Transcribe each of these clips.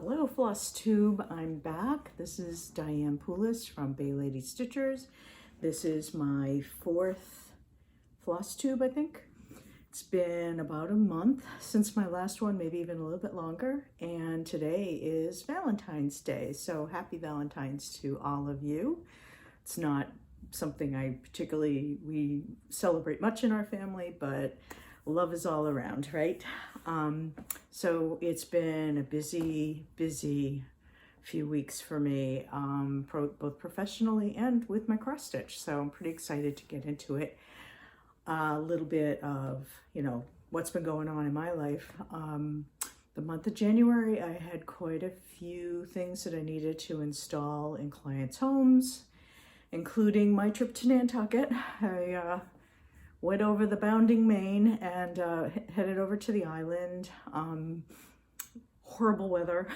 Hello Flosstube, I'm back. This is Diane Poulis from Bay Lady Stitchers. This is my fourth Flosstube, I think. It's been about a month since my last one, maybe even a little bit longer. And today is Valentine's Day, so happy Valentine's to all of you. It's not something we celebrate much in our family, but love is all around, right? So it's been a busy few weeks for me, both professionally and with my cross stitch. So I'm pretty excited to get into it. A little bit of, what's been going on in my life. The month of January, I had quite a few things that I needed to install in clients' homes, including my trip to Nantucket. I went over the bounding main and headed over to the island. Horrible weather.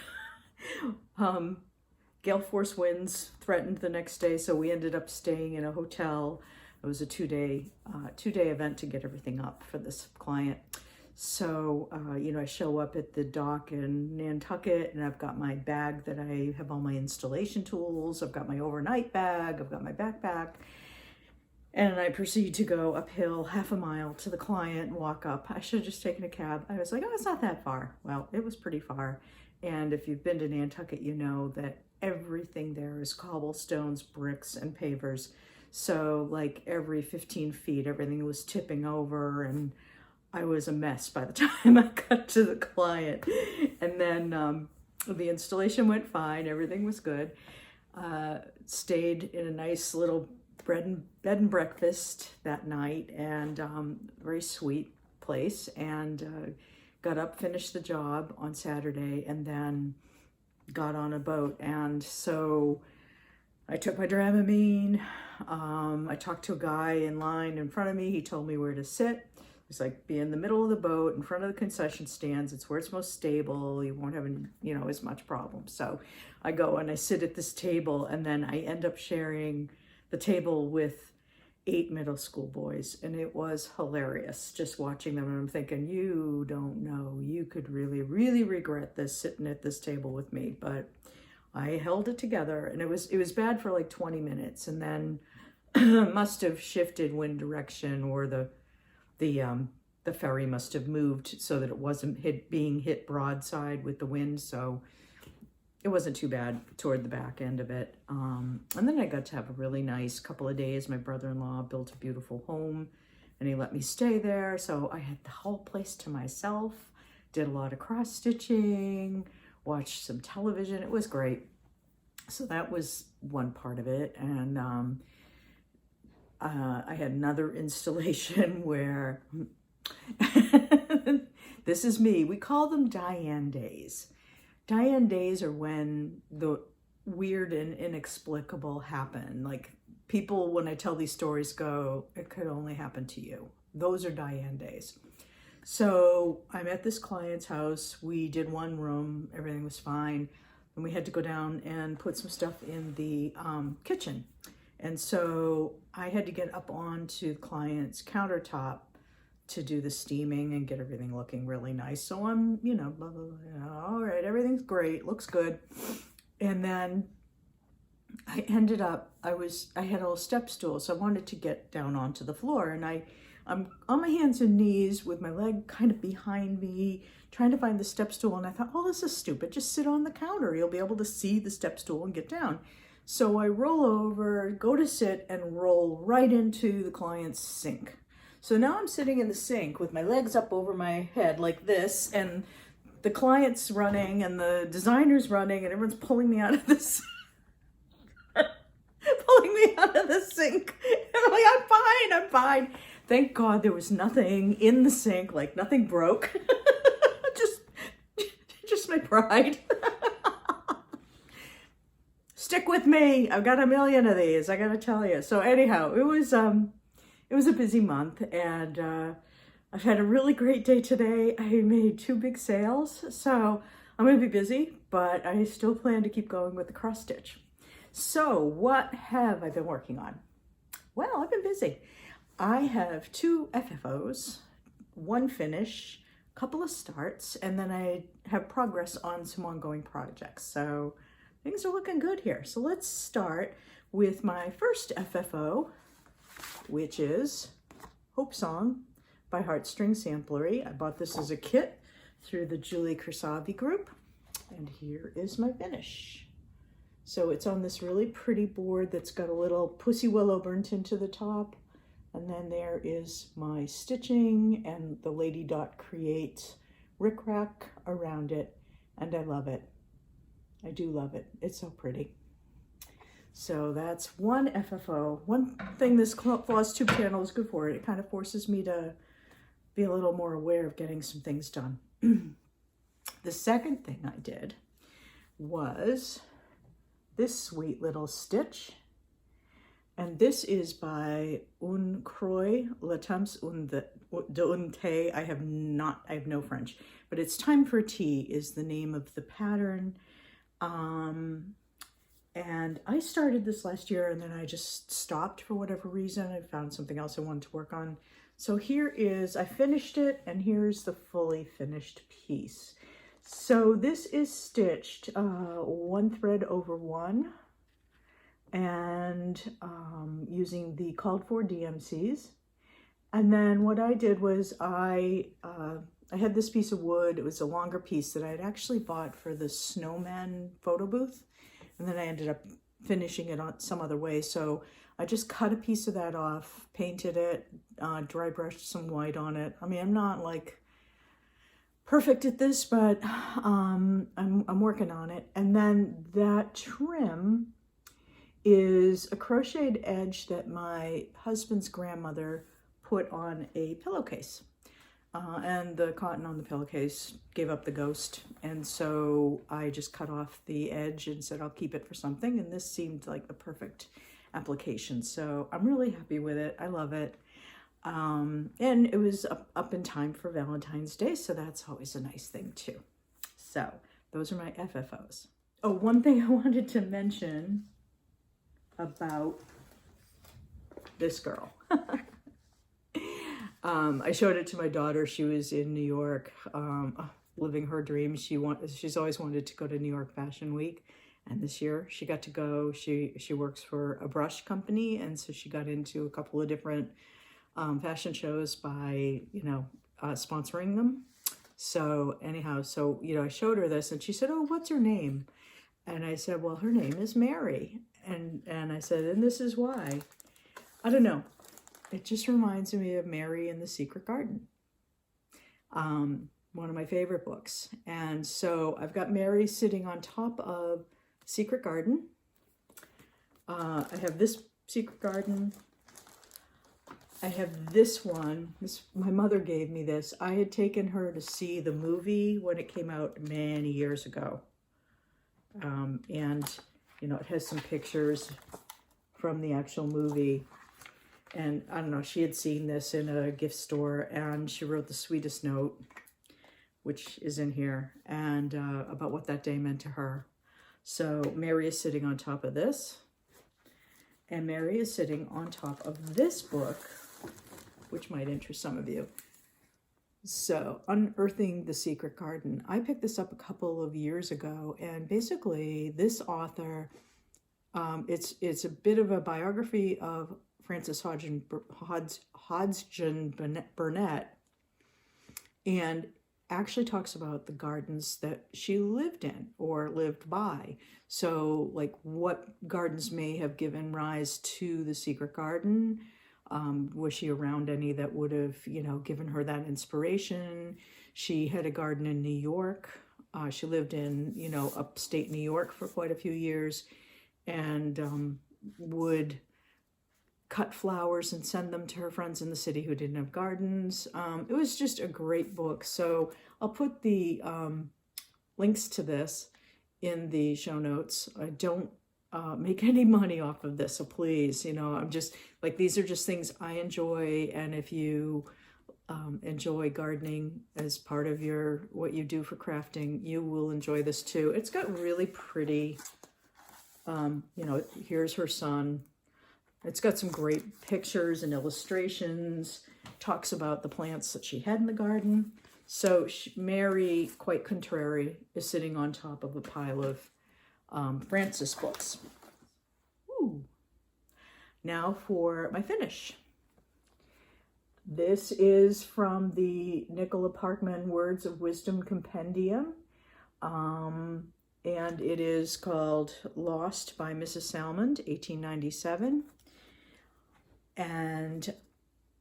Gale force winds threatened the next day, so we ended up staying in a hotel. It was a two-day event to get everything up for this client. So, I show up at the dock in Nantucket and I've got my bag that I have all my installation tools. I've got my overnight bag. I've got my backpack. And I proceed to go uphill half a mile to the client and walk up. I should have just taken a cab. I was like, oh, it's not that far. Well, it was pretty far. And if you've been to Nantucket, you know that everything there is cobblestones, bricks, and pavers. So like every 15 feet, everything was tipping over and I was a mess by the time I got to the client. And then the installation went fine. Everything was good. Stayed in a nice little bed and breakfast that night, and very sweet place, and got up, finished the job on Saturday, and then got on a boat. And so I took my Dramamine. I talked to a guy in line in front of me. He told me where to sit. It's like, be in the middle of the boat in front of the concession stands. It's where it's most stable. You won't have as much problem. So I go and I sit at this table, and then I end up sharing the table with 8 middle school boys, and it was hilarious just watching them. And I'm thinking, you don't know, you could really regret this, sitting at this table with me. But I held it together, and it was bad for like 20 minutes, and then must have shifted wind direction, or the ferry must have moved so that it wasn't being hit broadside with the wind. So it wasn't too bad toward the back end of it. And then I got to have a really nice couple of days. My brother-in-law built a beautiful home and he let me stay there. So I had the whole place to myself, did a lot of cross stitching, watched some television. It was great. So that was one part of it. And I had another installation where, this is me. We call them Diane days. Diane days are when the weird and inexplicable happen. Like, people, when I tell these stories, go, it could only happen to you. Those are Diane days. So I'm at this client's house. We did one room. Everything was fine. And we had to go down and put some stuff in the kitchen. And so I had to get up onto the client's countertop to do the steaming and get everything looking really nice. So I'm, blah, blah, blah, all right, everything's great, looks good. And then I ended up, I had a little step stool, so I wanted to get down onto the floor, and I'm on my hands and knees with my leg kind of behind me, trying to find the step stool, and I thought, oh, this is stupid, just sit on the counter, you'll be able to see the step stool and get down. So I roll over, go to sit, and roll right into the client's sink. So now I'm sitting in the sink with my legs up over my head like this, and the client's running and the designer's running, and everyone's pulling me out of the sink. Pulling me out of the sink. And I'm like, I'm fine. Thank God there was nothing in the sink, like nothing broke. just my pride. Stick with me. I've got a million of these, I gotta tell you. So anyhow, it was a busy month, and I've had a really great day today. I made 2 big sales, so I'm going to be busy, but I still plan to keep going with the cross stitch. So what have I been working on? Well, I've been busy. I have 2 FFOs, 1 finish, couple of starts, and then I have progress on some ongoing projects. So things are looking good here. So let's start with my first FFO, which is Hope Song by Heartstring Samplery. I bought this as a kit through the Julie Kersavi group, and here is my finish. So it's on this really pretty board that's got a little pussy willow burnt into the top, and then there is my stitching and the Lady Dot Create rickrack around it, and I love it. I do love it. It's so pretty. So that's one FFO. One thing this Flosstube channel is good for, it kind of forces me to be a little more aware of getting some things done. The second thing I did was this sweet little stitch. And this is by Un Croix, Le Temps d'un Thé. I have no French, but it's Time for Tea is the name of the pattern. And I started this last year, and then I just stopped for whatever reason. I found something else I wanted to work on. So here is, I finished it, and here's the fully finished piece. So this is stitched one thread over one, and using the called for DMCs. And then what I did was I had this piece of wood. It was a longer piece that I had actually bought for the snowman photo booth. And then I ended up finishing it on some other way. So I just cut a piece of that off, painted it, dry brushed some white on it. I mean, I'm not like perfect at this, but I'm working on it. And then that trim is a crocheted edge that my husband's grandmother put on a pillowcase. And the cotton on the pillowcase gave up the ghost. And so I just cut off the edge and said, I'll keep it for something. And this seemed like the perfect application. So I'm really happy with it. I love it. And it was up in time for Valentine's Day. So that's always a nice thing too. So those are my FFOs. Oh, one thing I wanted to mention about this girl. I showed it to my daughter. She was in New York, living her dream. She's always wanted to go to New York Fashion Week, and this year she got to go. She works for a brush company, and so she got into a couple of different fashion shows by sponsoring them. So anyhow, I showed her this, and she said, "Oh, what's her name?" And I said, "Well, her name is Mary." And I said, "And this is why." I don't know. It just reminds me of Mary in the Secret Garden. One of my favorite books. And so I've got Mary sitting on top of Secret Garden. I have this Secret Garden. I have this one. My mother gave me this. I had taken her to see the movie when it came out many years ago. And it has some pictures from the actual movie. And I don't know, she had seen this in a gift store, and she wrote the sweetest note, which is in here, and about what that day meant to her. So Mary is sitting on top of this, and Mary is sitting on top of this book, which might interest some of you. So Unearthing the Secret Garden. I picked this up a couple of years ago, and basically this author, it's a bit of a biography of Frances Hodgson Burnett, and actually talks about the gardens that she lived in or lived by. So like what gardens may have given rise to the Secret Garden. Was she around any that would have, given her that inspiration? She had a garden in New York. She lived in, upstate New York for quite a few years, and would cut flowers and send them to her friends in the city who didn't have gardens. It was just a great book. So I'll put the links to this in the show notes. I don't make any money off of this, so please, I'm just like, these are just things I enjoy. And if you enjoy gardening as part of what you do for crafting, you will enjoy this too. It's got really pretty, here's her son. It's got some great pictures and illustrations, talks about the plants that she had in the garden. So Mary, quite contrary, is sitting on top of a pile of Frances books. Ooh. Now for my finish. This is from the Nicola Parkman Words of Wisdom Compendium. And it is called Lost by Mrs. Salmond, 1897. And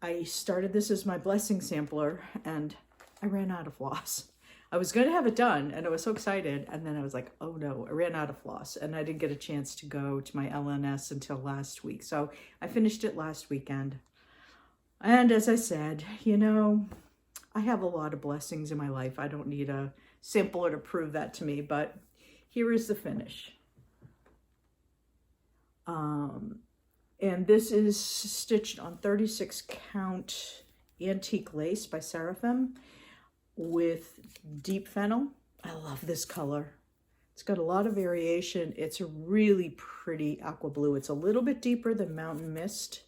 I started this as my blessing sampler, and I ran out of floss. I was going to have it done, and I was so excited, and then I was like, oh no, I ran out of floss, and I didn't get a chance to go to my LNS until last week. So I finished it last weekend. And as I said, you know, I have a lot of blessings in my life. I don't need a sampler to prove that to me, but here is the finish. And this is stitched on 36 count antique lace by Seraphim with deep fennel. I love this color. It's got a lot of variation. It's a really pretty aqua blue. It's a little bit deeper than Mountain Mist,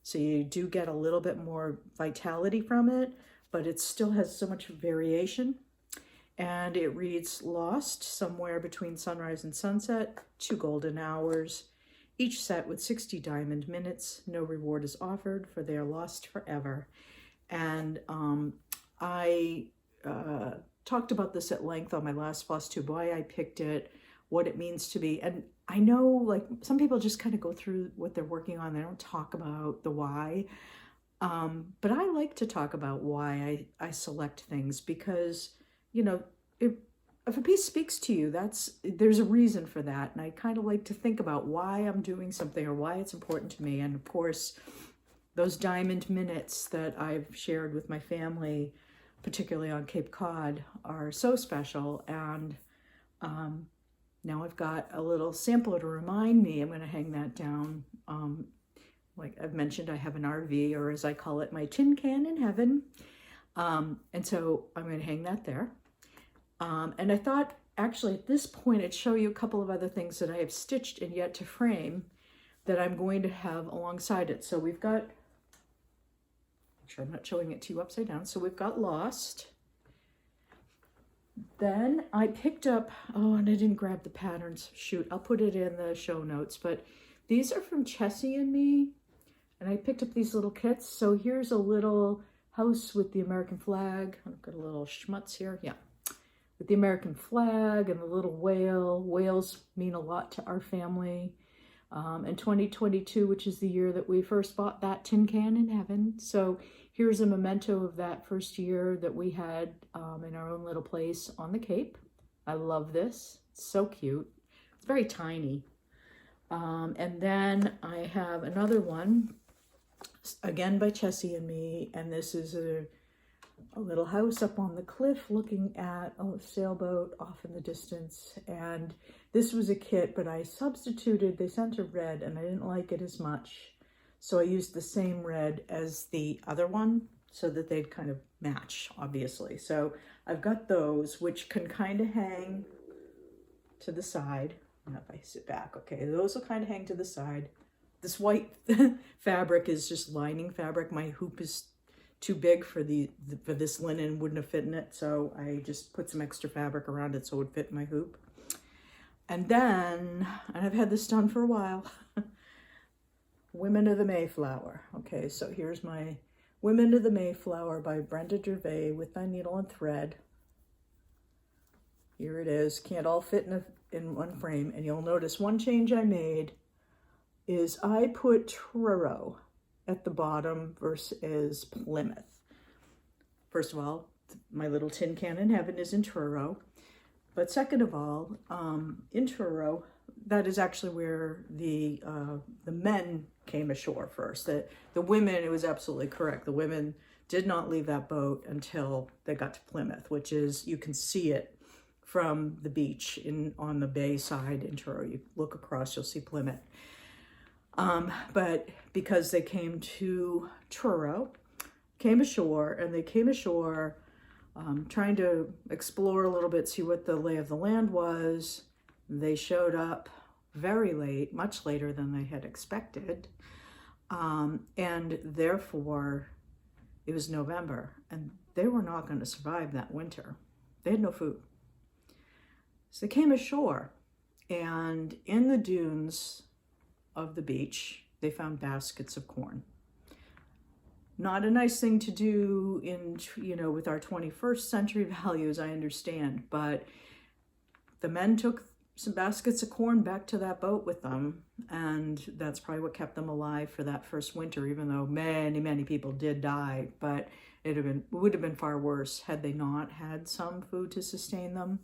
so you do get a little bit more vitality from it, but it still has so much variation. And it reads, lost somewhere between sunrise and sunset, 2 golden hours, each set with 60 diamond minutes. No reward is offered, for they are lost forever. And I talked about this at length on my last Flosstube, why I picked it, what it means to me. And I know, like, some people just kind of go through what they're working on. They don't talk about the why. But I like to talk about why I select things, because, you know, if a piece speaks to you, there's a reason for that. And I kind of like to think about why I'm doing something or why it's important to me. And of course, those diamond minutes that I've shared with my family, particularly on Cape Cod, are so special. And now I've got a little sampler to remind me. I'm going to hang that down. Like I've mentioned, I have an RV, or as I call it, my tin can in heaven. And so I'm going to hang that there. And I thought, actually, at this point, I'd show you a couple of other things that I have stitched and yet to frame that I'm going to have alongside it. So we've got, make sure I'm not showing it to you upside down. So we've got Lost. Then I picked up, oh, and I didn't grab the patterns. Shoot, I'll put it in the show notes. But these are from Chessie and me. And I picked up these little kits. So here's a little house with the American flag. I've got a little schmutz here. Yeah. With the American flag and the little whale. Whales mean a lot to our family. And 2022, which is the year that we first bought that tin can in heaven. So here's a memento of that first year that we had in our own little place on the Cape. I love this. It's so cute. It's very tiny. And then I have another one, again by Chessie and me. And this is a little house up on the cliff looking at a sailboat off in the distance. And this was a kit, but I substituted, they sent a red and I didn't like it as much. So I used the same red as the other one so that they'd kind of match, obviously. So I've got those, which can kind of hang to the side. Now if I sit back, okay, those will kind of hang to the side. This white fabric is just lining fabric. My hoop is too big for this linen, wouldn't have fit in it, so I just put some extra fabric around it so it would fit in my hoop. And then, and I've had this done for a while, Women of the Mayflower. Okay, so here's my Women of the Mayflower by Brenda Gervais with Thy Needle and Thread. Here it is. Can't all fit in one frame. And you'll notice one change I made is I put Truro at the bottom versus Plymouth. First of all, my little tin can in heaven is in Truro. But second of all, in Truro, that is actually where the men came ashore first. The women, it was absolutely correct. The women did not leave that boat until they got to Plymouth, which is, you can see it from the beach on the bay side in Truro. You look across, you'll see Plymouth. But because they came to Truro, came ashore trying to explore a little bit, see what the lay of the land was. They showed up very late, much later than they had expected. And therefore, it was November, and they were not going to survive that winter. They had no food. So they came ashore, and in the dunes of the beach, they found baskets of corn. Not a nice thing to do in, with our 21st century values, I understand, but the men took some baskets of corn back to that boat with them, and that's probably what kept them alive for that first winter, even though many, many people did die. But it would have been far worse had they not had some food to sustain them.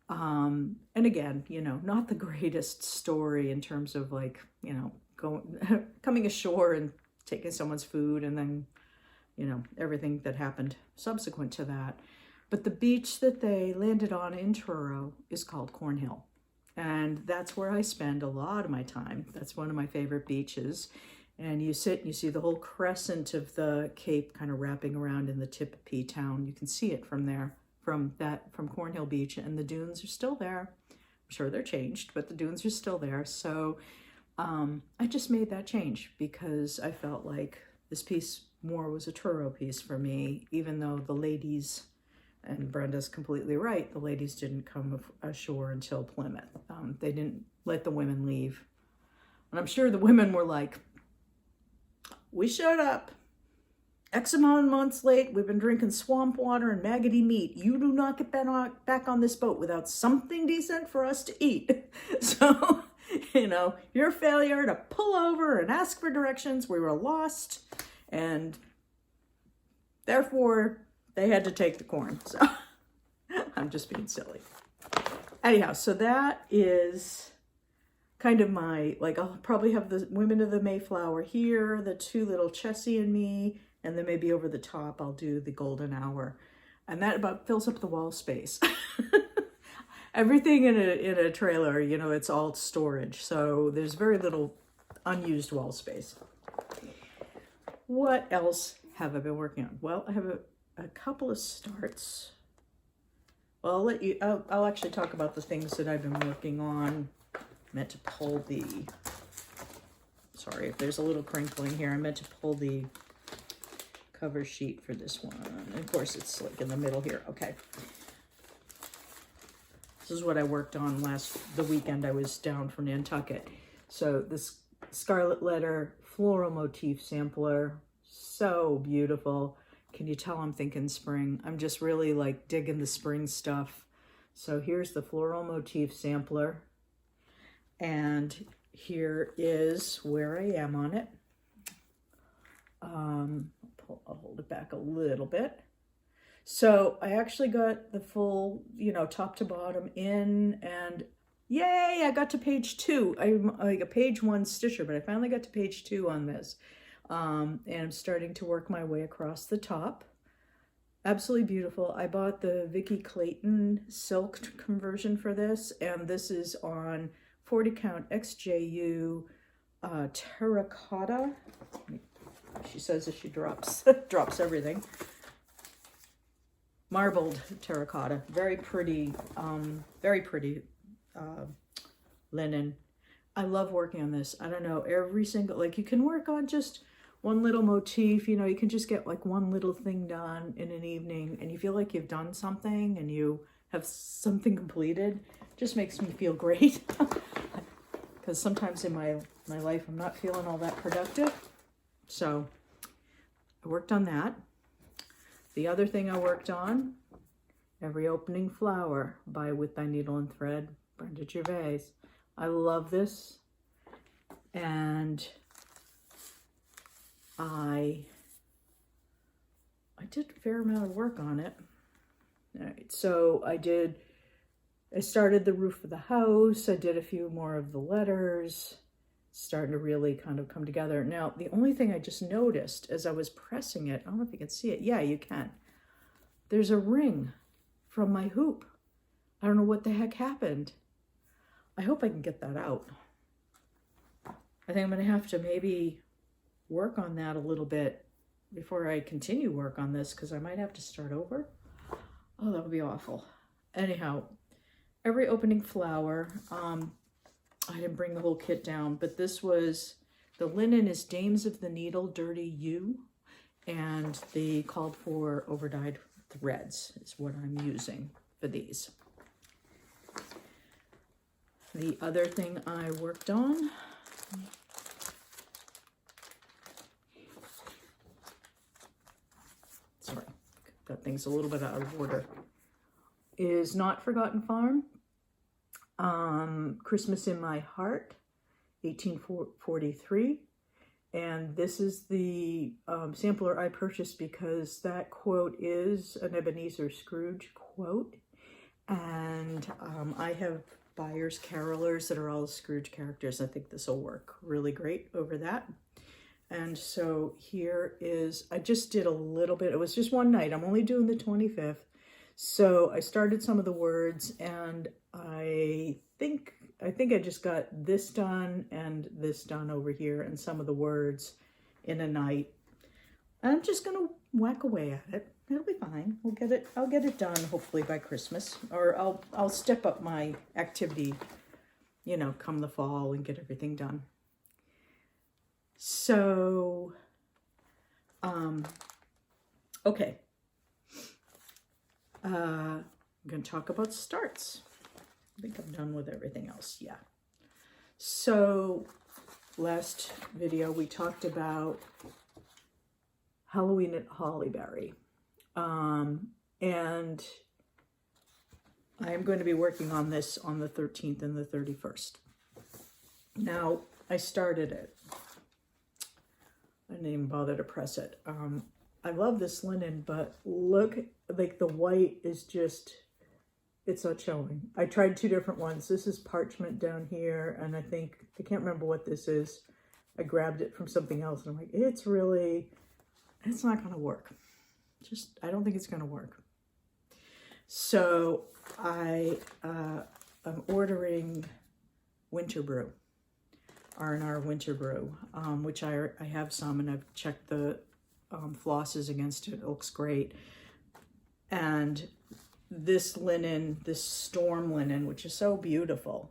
And again, not the greatest story in terms of coming ashore and taking someone's food, and then, everything that happened subsequent to that. But the beach that they landed on in Truro is called Cornhill. And that's where I spend a lot of my time. That's one of my favorite beaches. And you sit and you see the whole crescent of the Cape kind of wrapping around in the tip of P Town. You can see it from there, from Cornhill Beach, and the dunes are still there. I'm sure they're changed, but the dunes are still there. So I just made that change because I felt like this piece more was a Truro piece for me, even though the ladies, and Brenda's completely right, the ladies didn't come ashore until Plymouth. They didn't let the women leave. And I'm sure the women were like, we showed up X amount of months late. We've been drinking swamp water and maggoty meat. You do not get back on this boat without something decent for us to eat. So, your failure to pull over and ask for directions, we were lost. And therefore, they had to take the corn. So I'm just being silly. Anyhow, so that is kind of my, I'll probably have the women of the Mayflower here, the two little Chessie and me, and then maybe over the top, I'll do the golden hour. And that about fills up the wall space. Everything in a trailer, it's all storage. So there's very little unused wall space. What else have I been working on? Well, I have a couple of starts. Well, I'll actually talk about the things that I've been working on. I meant to pull sorry if there's a little crinkling here. I meant to pull the cover sheet for this one. And of course, it's in the middle here. Okay. This is what I worked on the weekend I was down for Nantucket. So this Scarlet Letter Floral Motif Sampler, so beautiful. Can you tell I'm thinking spring? I'm just really digging the spring stuff. So here's the Floral Motif Sampler. And here is where I am on it. I'll hold it back a little bit. So I actually got the full, top to bottom in, and yay, I got to page 2. I'm like a page 1 stitcher, but I finally got to page 2 on this. And I'm starting to work my way across the top. Absolutely beautiful. I bought the Vicky Clayton silk conversion for this, and this is on 40 count XJu Terra Cotta. She says that she drops everything. Marbled Terra Cotta, very pretty linen. I love working on this. I don't know, every single, you can work on just one little motif, you can just get one little thing done in an evening, and you feel like you've done something and you have something completed. It just makes me feel great. Because sometimes in my life, I'm not feeling all that productive. So I worked on that. The other thing I worked on, Every Opening Flower by With Thy Needle and Thread, Brenda Gervais. I love this. And I did a fair amount of work on it. All right, so I started the roof of the house. I did a few more of the letters. Starting to really kind of come together. Now, the only thing I just noticed as I was pressing it, I don't know if you can see it. Yeah, you can. There's a ring from my hoop. I don't know what the heck happened. I hope I can get that out. I think I'm going to have to maybe work on that a little bit before I continue work on this, because I might have to start over. Oh, that would be awful. Anyhow, Every Opening Flower. I didn't bring the whole kit down, but this was, the linen is Dames of the Needle Dirty U, And the called for overdyed threads is what I'm using for these. The other thing I worked on, sorry, got things a little bit out of order, is Not Forgotten Farm, Christmas in My Heart, 1843. And this is the sampler I purchased because that quote is an Ebenezer Scrooge quote. And I have buyers carolers that are all Scrooge characters. I think this will work really great over that. And so here is, I just did a little bit. It was just one night. I'm only doing the 25th. So I started some of the words, and I think I just got this done and this done over here and some of the words in a night. I'm just going to whack away at it. It'll be fine. I'll get it done hopefully by Christmas, or I'll step up my activity, you know, come the fall and get everything done. So, okay. I'm going to talk about starts. I think I'm done with everything else. Yeah. So last video we talked about Halloween at Hollyberry. And I am going to be working on this on the 13th and the 31st. Now, I started it. I didn't even bother to press it. I love this linen, but look, like the white is just, it's not showing. I tried two different ones. This is parchment down here, and I can't remember what this is. I grabbed it from something else, and I'm like, it's not going to work. I don't think it's going to work. So I'm ordering Winter Brew, R&R Winter Brew, which I have some, and I've checked the flosses against it. It looks great. And this linen, this storm linen, which is so beautiful,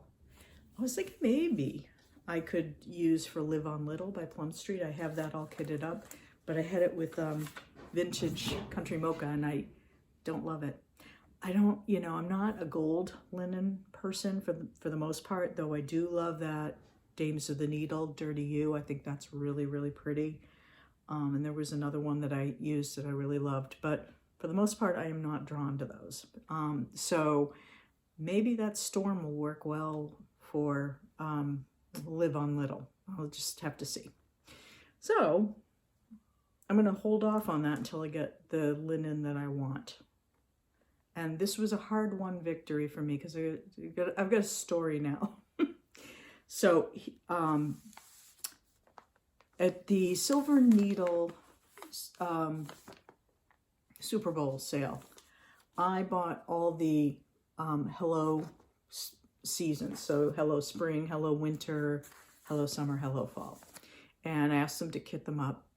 I was thinking maybe I could use for Live on Little by Plum Street. I have that all kitted up, but I had it with Vintage Country Mocha, and I don't love it. I'm not a gold linen person for the most part, though I do love that Dames of the Needle, Dirty You. I think that's really, really pretty. And there was another one that I used that I really loved, but for the most part, I am not drawn to those. So maybe that storm will work well for Live on Little. I'll just have to see. So I'm going to hold off on that until I get the linen that I want. And this was a hard-won victory for me because I've got a story now. So at the Silver Needle Super Bowl sale, I bought all the Hello seasons. So Hello Spring, Hello Winter, Hello Summer, Hello Fall. And I asked them to kit them up.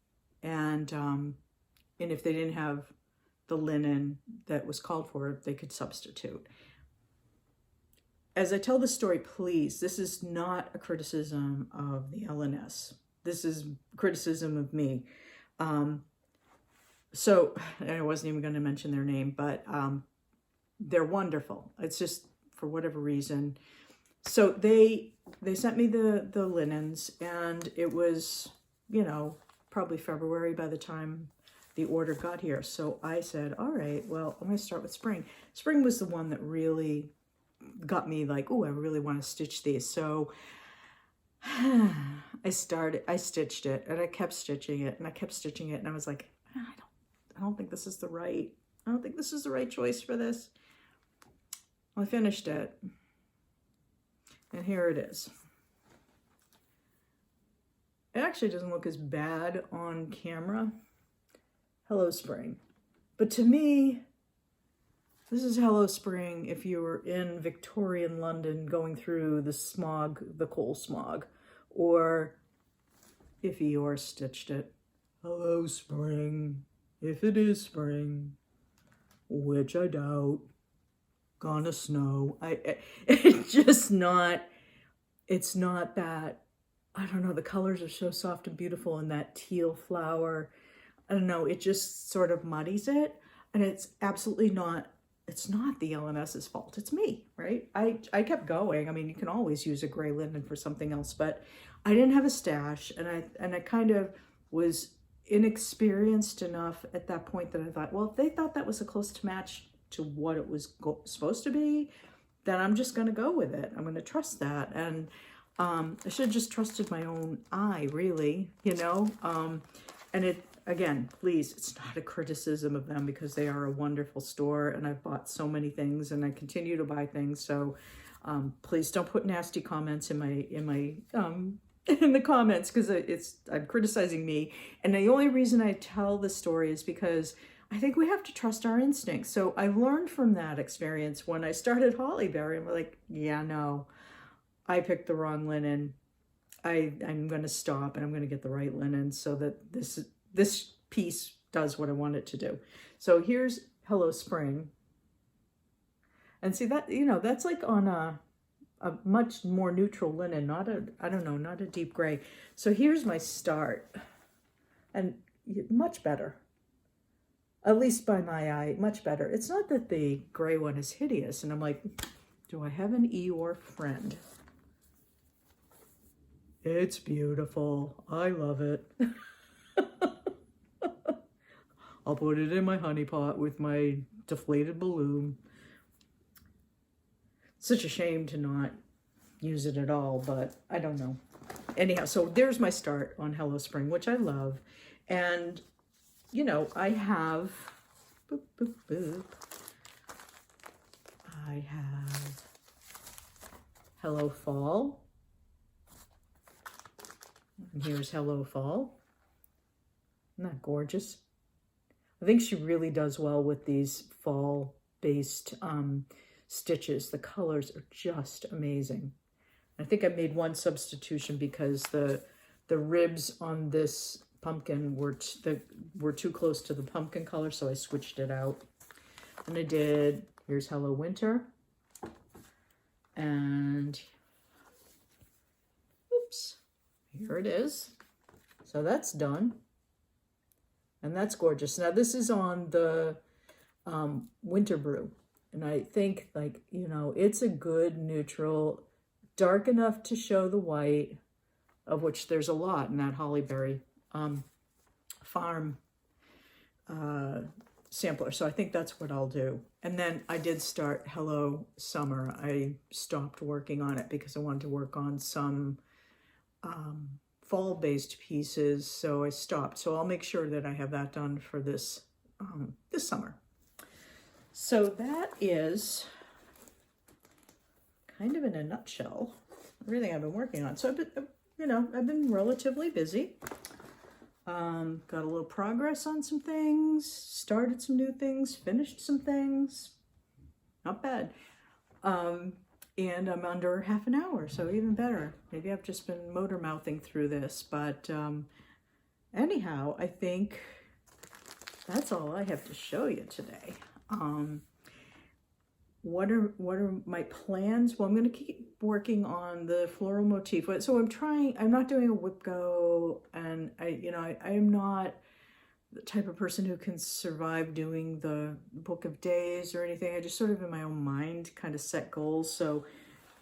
And if they didn't have the linen that was called for, they could substitute. As I tell the story, please, this is not a criticism of the LNS. This is criticism of me. So I wasn't even going to mention their name, but they're wonderful. It's just for whatever reason. So they sent me the linens, and it was, probably February by the time the order got here. So I said, all right, well, I'm going to start with spring. Spring was the one that really got me like, oh, I really want to stitch these. So I stitched it, and I kept stitching it, and I kept stitching it, and I was like, I don't think this is the right choice for this. I finished it, and here it is. It actually doesn't look as bad on camera. Hello Spring. But to me, this is Hello Spring if you were in Victorian London going through the smog, the coal smog, or if Eeyore stitched it. Hello Spring, if it is spring, which I doubt. Gonna snow. It's not that, I don't know, the colors are so soft and beautiful, and that teal flower. I don't know, it just sort of muddies it. And it's absolutely not, it's not the LNS's fault. It's me, right? I kept going. I mean, you can always use a gray linen for something else, but I didn't have a stash, and I kind of was inexperienced enough at that point that I thought, well, if they thought that was a close to match to what it was supposed to be, then I'm just going to go with it. I'm going to trust that. And I should have just trusted my own eye, really, you know? And it, again, please, it's not a criticism of them, because they are a wonderful store, and I've bought so many things, and I continue to buy things. So please don't put nasty comments in my in the comments, because I'm criticizing me. And the only reason I tell this story is because I think we have to trust our instincts. So I learned from that experience when I started Hollyberry. I'm like, yeah, no, I picked the wrong linen. I'm going to stop, and I'm going to get the right linen so that this piece does what I want it to do. So here's Hello Spring. And see that, you know, that's like on a much more neutral linen, not a, I don't know, not a deep gray. So here's my start, and much better, at least by my eye, much better. It's not that the gray one is hideous, and I'm like, do I have an Eeyore friend? It's beautiful. I love it. I'll put it in my honey pot with my deflated balloon. Such a shame to not use it at all, but I don't know. Anyhow, so there's my start on Hello Spring, which I love. And, you know, I have, boop, boop, boop. I have Hello Fall. And here's Hello Fall. Isn't that gorgeous? I think she really does well with these fall-based stitches. The colors are just amazing. I think I made one substitution because the ribs on this pumpkin were too close to the pumpkin color, so I switched it out. And I did, here's Hello Winter. And, oops, here it is. So that's done. And that's gorgeous. Now this is on the Winter Brew. And I think, like, you know, it's a good neutral, dark enough to show the white, of which there's a lot in that Hollyberry farm sampler. So I think that's what I'll do. And then I did start Hello Summer. I stopped working on it because I wanted to work on some fall-based pieces, so I stopped. So I'll make sure that I have that done for this this summer. So that is kind of in a nutshell everything I've been working on. So I've been, you know, I've been relatively busy. Got a little progress on some things, started some new things, finished some things. Not bad. And I'm under half an hour, so even better. Maybe I've just been motor mouthing through this, but anyhow, I think that's all I have to show you today. What are my plans? Well, I'm going to keep working on the floral motif. So I'm not doing a whip go, and I am not the type of person who can survive doing the book of days or anything. I just sort of in my own mind kind of set goals. So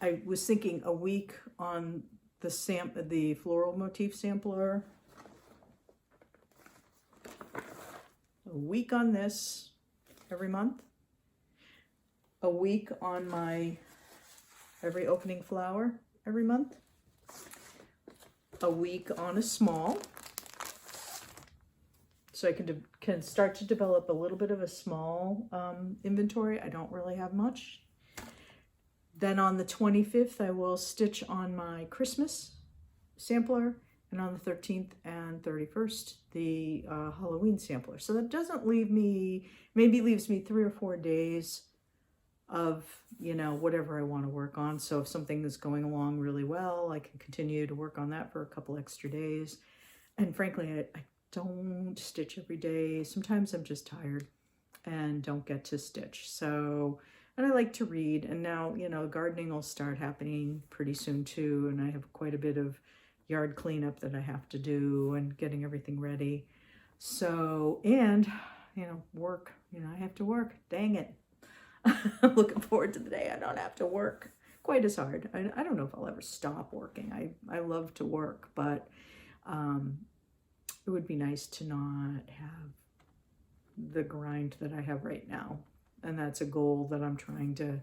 I was thinking a week on the floral motif sampler, a week on this every month, a week on my every opening flower every month, a week on a small, so I can start to develop a little bit of a small inventory. I don't really have much. Then on the 25th, I will stitch on my Christmas sampler, and on the 13th and 31st, the Halloween sampler. So that doesn't leave me, maybe leaves me 3 or 4 days of, you know, whatever I want to work on. So if something is going along really well, I can continue to work on that for a couple extra days. And frankly, I don't stitch every day. Sometimes I'm just tired and don't get to stitch. So, and I like to read, and now, you know, gardening will start happening pretty soon too. And I have quite a bit of yard cleanup that I have to do and getting everything ready. So, and, you know, work, you know, I have to work. Dang it. I'm looking forward to the day I don't have to work quite as hard. I don't know if I'll ever stop working. I love to work, but it would be nice to not have the grind that I have right now. And that's a goal that I'm trying to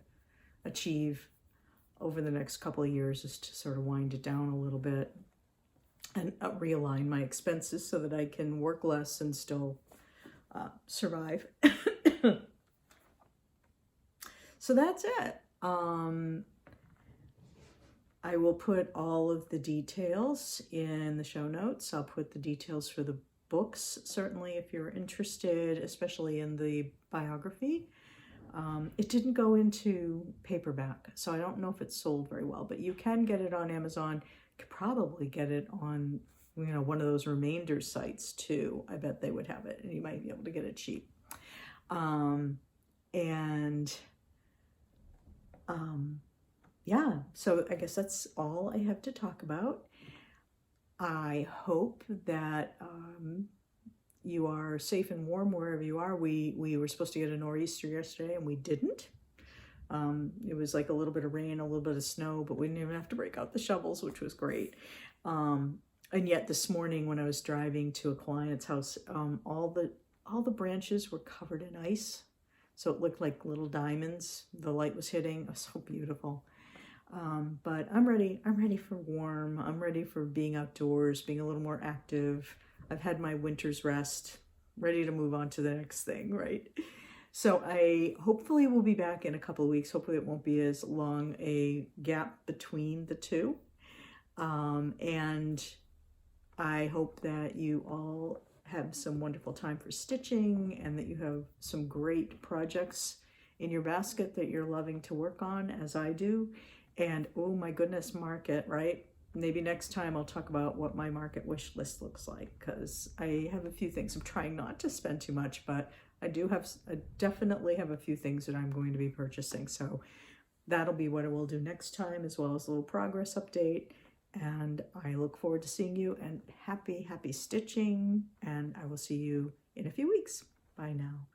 achieve over the next couple of years, is to sort of wind it down a little bit and realign my expenses so that I can work less and still survive. So that's it. I will put all of the details in the show notes. I'll put the details for the books, certainly, if you're interested, especially in the biography. It didn't go into paperback, so I don't know if it's sold very well, but you can get it on Amazon. You could probably get it on, you know, one of those remainder sites too. I bet they would have it, and you might be able to get it cheap. Yeah, so I guess that's all I have to talk about. I hope that you are safe and warm wherever you are. We were supposed to get a nor'easter yesterday, and we didn't. It was like a little bit of rain, a little bit of snow, but we didn't even have to break out the shovels, which was great. And yet this morning when I was driving to a client's house, all the branches were covered in ice. So it looked like little diamonds. The light was hitting. It was so beautiful. But I'm ready. I'm ready for warm. I'm ready for being outdoors, being a little more active. I've had my winter's rest, ready to move on to the next thing, right? So I hopefully will be back in a couple of weeks. Hopefully it won't be as long a gap between the two. And I hope that you all have some wonderful time for stitching, and that you have some great projects in your basket that you're loving to work on, as I do. And oh my goodness, market, right? Maybe next time I'll talk about what my market wish list looks like, because I have a few things. I'm trying not to spend too much, but I definitely have a few things that I'm going to be purchasing. So that'll be what I will do next time, as well as a little progress update. And I look forward to seeing you, and happy stitching. And I will see you in a few weeks. Bye now.